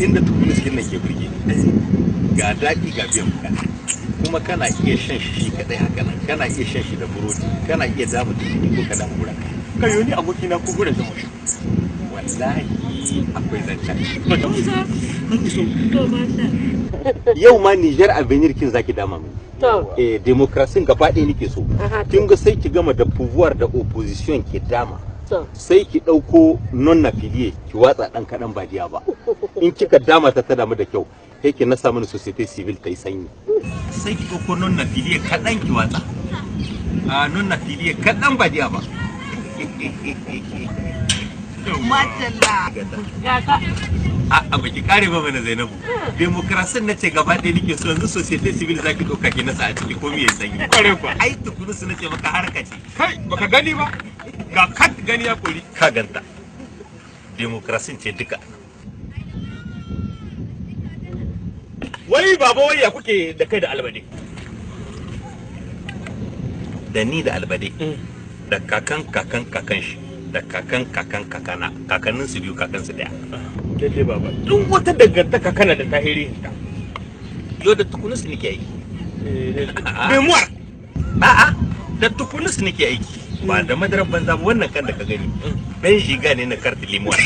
inda tukunis kin nan ke burge ga daɗi ga biyan bukata kuma kana iya shan shi kadai haka nan kana iya shan shi da burodi kana iya damu da ko ka damu gura kai yoni aboki na ku gura zama shi wallahi akwai zancen yau ma Niger Avenir kin zaki dama mini demokrasin gaba ɗaya nake so kin ga sai ki gama da pouvoir da opposition ke dama sai ki ɗauko non affilié ki watsa ɗan kaɗan ba diya ba in kika dama ta damu da kyau sai ki nasa mini société civile ta yi sanyi sai ki ɗauko non affilié kaɗan ki watsa a non affilié kaɗan ba diya ba Matalla. A baki kare ba mana Zainabu. Demokrasin na ce gaba ɗaya nake so yanzu society civil zaki ɗauka ki nasa a ciki komai ya sanyi. Kware kwa. Ai tukunu su nace maka harka ce. Kai baka gani ba? Ga kat gani ya kori. Ka ganta. Demokrasin ce duka. Wai baba wai ya kuke da kai da albade? Da ni da albade. Da kakan shi. Da kakan kakana kakannin su biyu kakan su daya lalle baba duk wata dangantaka kana da tahiri ta yo da tukunus nake aiki memoir a'a da tukunus nake aiki ba da madarar banza ba wannan kan da ka gani dan shiga ne na karti limuwa